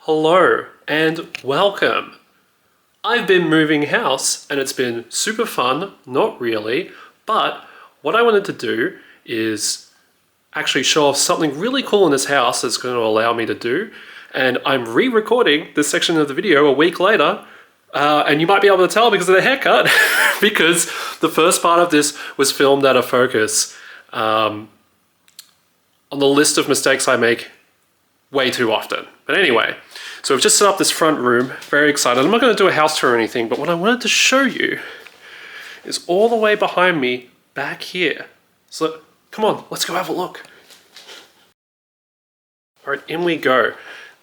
Hello and welcome. I've been moving house and it's been super fun, not really, but what I wanted to do is actually show off something really cool in this house that's going to allow me to do, and I'm re-recording this section of the video a week later, and you might be able to tell because of the haircut, because the first part of this was filmed out of focus. On the list of mistakes I make way too often. But anyway, so we've just set up this front room, very excited. I'm not going to do a house tour or anything, but what I wanted to show you is all the way behind me back here. So come on, let's go have a look. All right, in we go.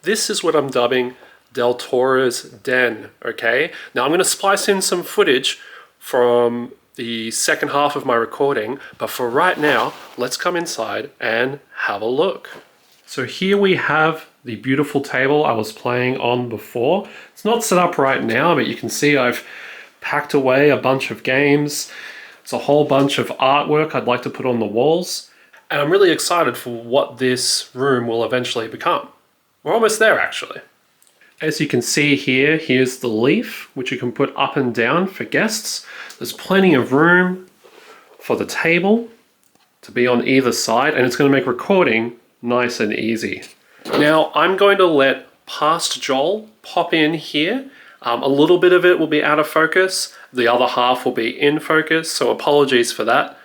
This is what I'm dubbing Del Toro's Den, okay? Now I'm going to splice in some footage from the second half of my recording, but for right now, let's come inside and have a look. So here we have the beautiful table I was playing on before. It's not set up right now, but you can see I've packed away a bunch of games. It's a whole bunch of artwork I'd like to put on the walls. And I'm really excited for what this room will eventually become. We're almost there, actually. As you can see here, here's the leaf, which you can put up and down for guests. There's plenty of room for the table to be on either side, and it's going to make recording nice and easy. Now I'm going to let Past Joel pop in here. A little bit of it will be out of focus. The other half will be in focus, so apologies for that.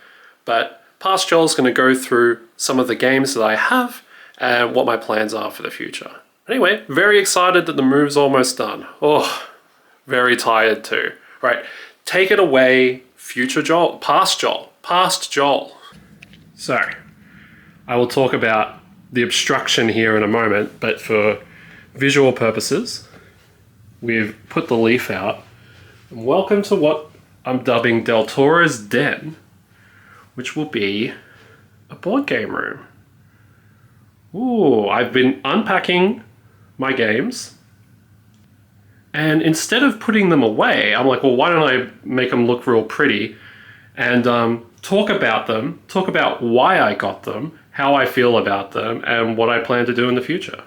But Past Joel's going to go through some of the games that I have and what my plans are for the future. Anyway, very excited that the move's almost done. Oh, very tired too. Right, take it away, future Joel, Past Joel, Past Joel. So, I will talk about the obstruction here in a moment, but for visual purposes, we've put the leaf out. And welcome to what I'm dubbing Del Toro's Den, which will be a board game room. Ooh, I've been unpacking my games, and instead of putting them away, I'm like, well, why don't I make them look real pretty and talk about them, talk about why I got them, how I feel about them, and what I plan to do in the future.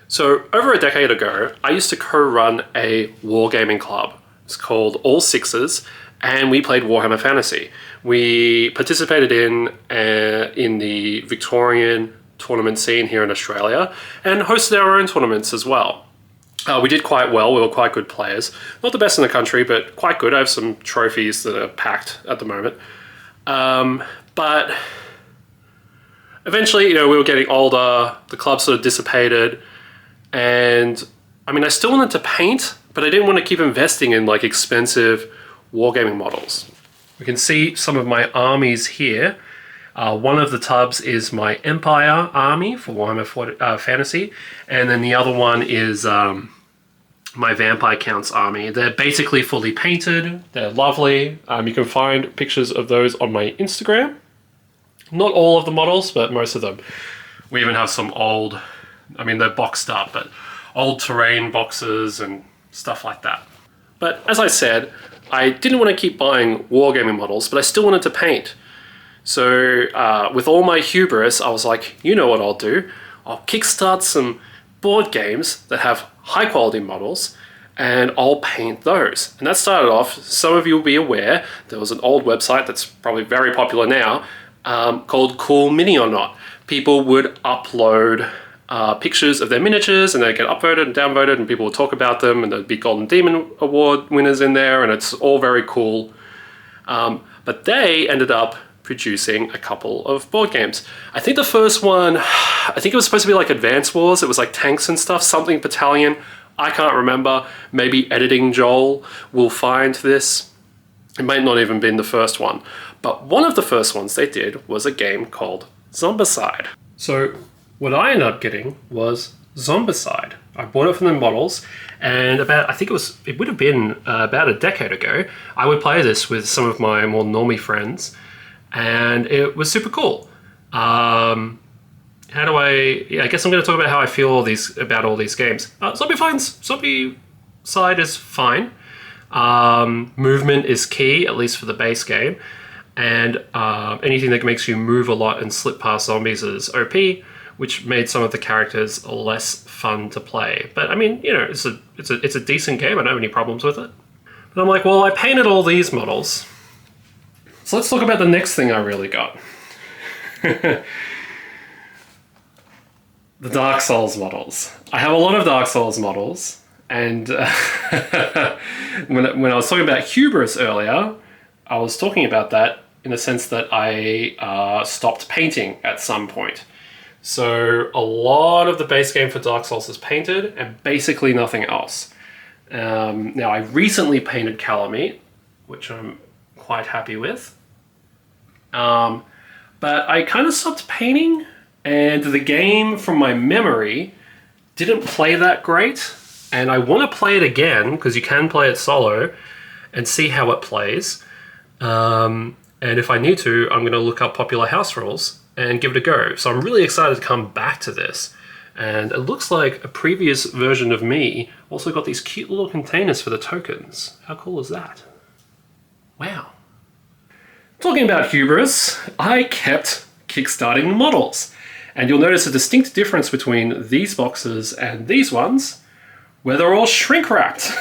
So over a decade ago, I used to co-run a wargaming club. It's called All Sixes, and we played Warhammer Fantasy. We participated in the Victorian tournament scene here in Australia, and hosted our own tournaments as well. We did quite well, we were quite good players. Not the best in the country, but quite good. I have some trophies that are packed at the moment. But eventually, we were getting older, the club sort of dissipated, and I mean, I still wanted to paint, but I didn't want to keep investing in like expensive wargaming models. We can see some of my armies here. One of the tubs is my Empire army for Warhammer Fantasy, and then the other one is my Vampire Counts army. They're basically fully painted, they're lovely. You can find pictures of those on my Instagram. Not all of the models, but most of them. We even have some old, they're boxed up, but old terrain boxes and stuff like that. But as I said, I didn't want to keep buying wargaming models, but I still wanted to paint. So with all my hubris, I was like, you know what I'll do? I'll kickstart some board games that have high quality models, and I'll paint those. And that started off, some of you will be aware, there was an old website that's probably very popular now, called Cool Mini or Not. People would upload pictures of their miniatures, and they'd get upvoted and downvoted, and people would talk about them, and there'd be Golden Demon Award winners in there, and it's all very cool. But they ended up producing a couple of board games. I think the first one, I think it was supposed to be like Advance Wars. It was like tanks and stuff, something Battalion. I can't remember. Maybe Editing Joel will find this. It might not even been the first one. But one of the first ones they did was a game called Zombicide. So what I ended up getting was Zombicide. I bought it from the models, and it would have been about a decade ago, I would play this with some of my more normie friends, and it was super cool. I guess I'm going to talk about how I feel about all these games. Zombicide is fine. Movement is key, at least for the base game. And anything that makes you move a lot and slip past zombies is OP. which made some of the characters less fun to play. But I mean, you know, it's a decent game. I don't have any problems with it. But I'm like, well, I painted all these models. So let's talk about the next thing I really got. The Dark Souls models. I have a lot of Dark Souls models, and when I was talking about hubris earlier, I was talking about that in the sense that I stopped painting at some point. So a lot of the base game for Dark Souls is painted, and basically nothing else. Now, I recently painted Calamite, which I'm quite happy with. But I kind of stopped painting, and the game, from my memory, didn't play that great. And I want to play it again, because you can play it solo, and see how it plays. And if I need to, I'm going to look up popular house rules and give it a go. So I'm really excited to come back to this. And it looks like a previous version of me also got these cute little containers for the tokens. How cool is that? Wow. Talking about hubris, I kept kickstarting models. And you'll notice a distinct difference between these boxes and these ones, where they're all shrink wrapped.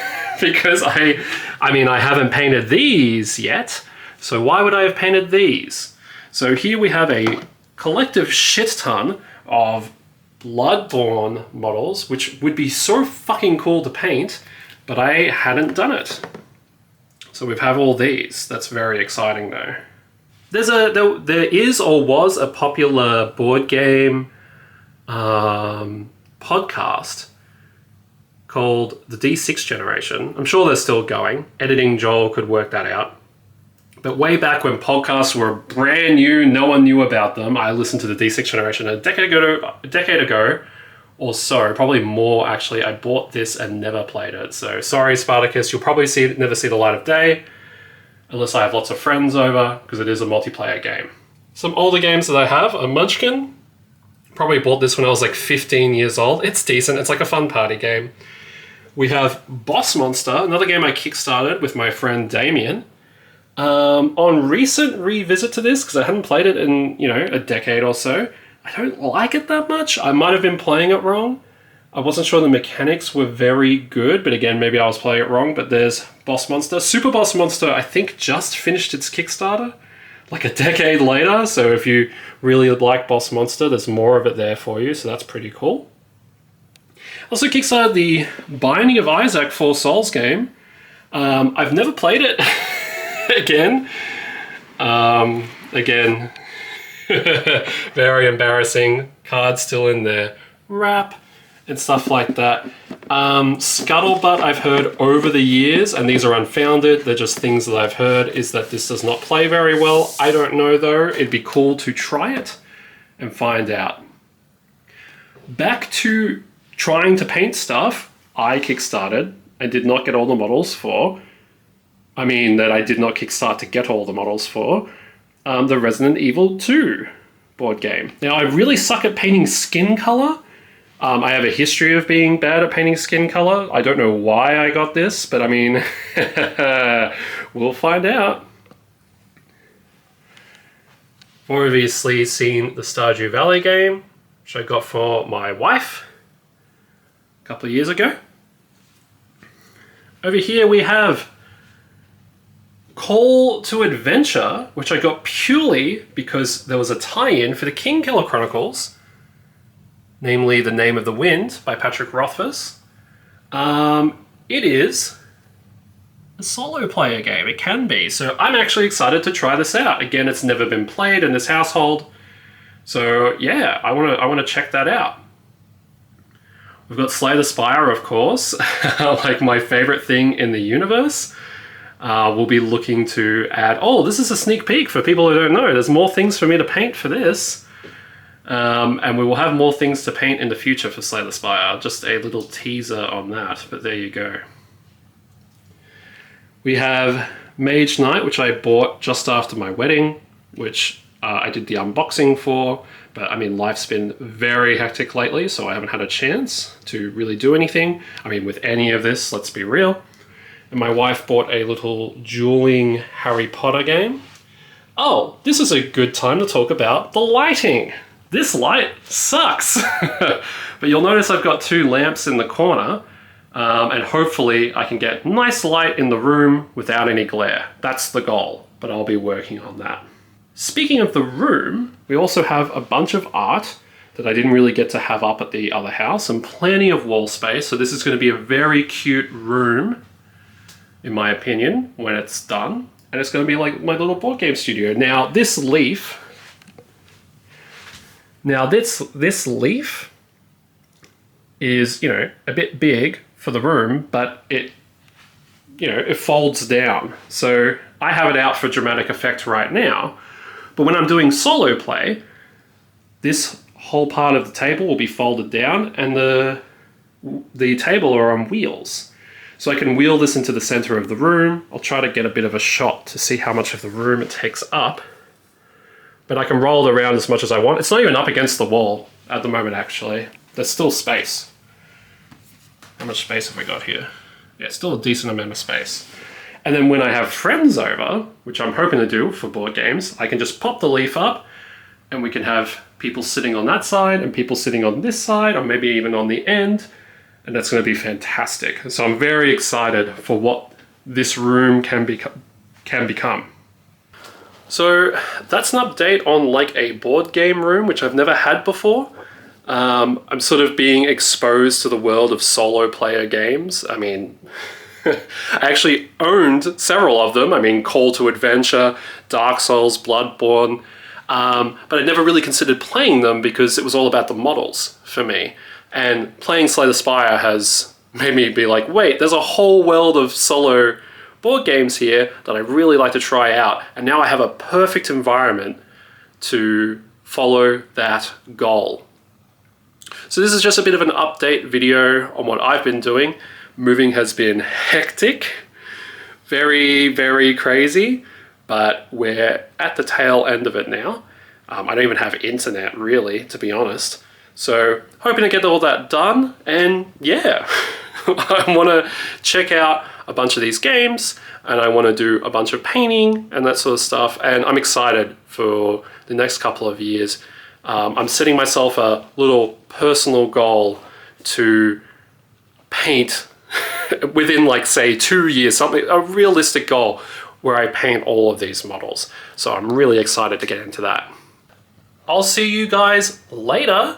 Because I haven't painted these yet. So why would I have painted these? So here we have a collective shit ton of Bloodborne models, which would be so fucking cool to paint, but I hadn't done it. So we have all these. That's very exciting though. There is or was a popular board game podcast called the D6 Generation. I'm sure they're still going. Editing Joel could work that out. But way back when podcasts were brand new, no one knew about them, I listened to the D6 Generation a decade ago or so, probably more actually. I bought this and never played it. So sorry, Spartacus, you'll probably never see the light of day unless I have lots of friends over, because it is a multiplayer game. Some older games that I have are Munchkin. Probably bought this when I was like 15 years old. It's decent. It's like a fun party game. We have Boss Monster, another game I kickstarted with my friend Damien. On recent revisit to this, because I hadn't played it in, a decade or so, I don't like it that much. I might have been playing it wrong. I wasn't sure the mechanics were very good, but again, maybe I was playing it wrong. But there's Boss Monster. Super Boss Monster, I think, just finished its Kickstarter, like a decade later. So if you really like Boss Monster, there's more of it there for you. So that's pretty cool. Also kickstarted the Binding of Isaac 4 Souls game. I've never played it. Again, very embarrassing. Cards still in there. Wrap and stuff like that. Scuttlebutt I've heard over the years, and these are unfounded, they're just things that I've heard, is that this does not play very well. I don't know though, it'd be cool to try it and find out. Back to trying to paint stuff I kickstarted and did not get all the models for. That I did not kickstart to get all the models for. The Resident Evil 2 board game. Now, I really suck at painting skin color. I have a history of being bad at painting skin color. I don't know why I got this, but we'll find out. Obviously seen the Stardew Valley game, which I got for my wife a couple of years ago. Over here we have Call to Adventure, which I got purely because there was a tie-in for the King Killer Chronicles, namely The Name of the Wind by Patrick Rothfuss. It is a solo player game. It can be. So I'm actually excited to try this out. Again, it's never been played in this household. So yeah, I want to check that out. We've got Slay the Spire, of course, like my favorite thing in the universe. We'll be looking to add... Oh, this is a sneak peek for people who don't know. There's more things for me to paint for this. And we will have more things to paint in the future for Slay the Spire. Just a little teaser on that, but there you go. We have Mage Knight, which I bought just after my wedding, which I did the unboxing for. But life's been very hectic lately, so I haven't had a chance to really do anything. With any of this, let's be real. And my wife bought a little dueling Harry Potter game. Oh, this is a good time to talk about the lighting. this light sucks. But you'll notice I've got 2 lamps in the corner, and hopefully I can get nice light in the room without any glare. That's the goal, but I'll be working on that. Speaking of the room, we also have a bunch of art that I didn't really get to have up at the other house, and plenty of wall space. So this is going to be a very cute room, in my opinion, when it's done. And it's going to be like my little board game studio. Now this leaf is, you know, a bit big for the room, but it, you know, it folds down. So I have it out for dramatic effect right now, but when I'm doing solo play, this whole part of the table will be folded down, and the table are on wheels. So I can wheel this into the center of the room. I'll try to get a bit of a shot to see how much of the room it takes up, but I can roll it around as much as I want. It's not even up against the wall at the moment, actually. There's still space. How much space have we got here? Yeah, still a decent amount of space. And then when I have friends over, which I'm hoping to do for board games, I can just pop the leaf up and we can have people sitting on that side and people sitting on this side, or maybe even on the end. And that's going to be fantastic. So I'm very excited for what this room can become. So that's an update on like a board game room, which I've never had before. I'm sort of being exposed to the world of solo player games. I mean, I actually owned several of them. I mean, Call to Adventure, Dark Souls, Bloodborne, but I never really considered playing them because it was all about the models for me. And playing Slay the Spire has made me be like, wait, there's a whole world of solo board games here that I really like to try out. And now I have a perfect environment to follow that goal. So this is just a bit of an update video on what I've been doing. Moving has been hectic, very, very crazy, but we're at the tail end of it now. I don't even have internet really, to be honest. So hoping to get all that done, and yeah, I want to check out a bunch of these games, and I want to do a bunch of painting and that sort of stuff, and I'm excited for the next couple of years. I'm setting myself a little personal goal to paint within like say 2 years, something, a realistic goal where I paint all of these models. So I'm really excited to get into that. I'll see you guys later.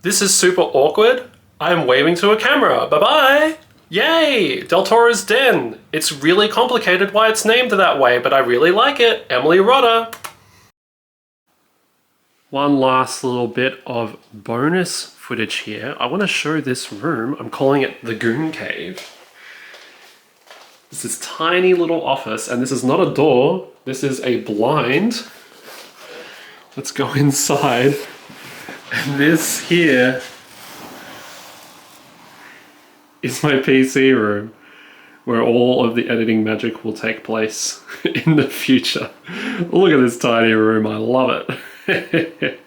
This is super awkward. I'm waving to a camera. Bye-bye. Yay, Del Toro's Den. It's really complicated why it's named that way, but I really like it. Emily Rodda. One last little bit of bonus footage here. I want to show this room. I'm calling it the Goon Cave. It's this tiny little office, and this is not a door. This is a blind. Let's go inside. And this here is my PC room, where all of the editing magic will take place in the future. Look at this tiny room, I love it.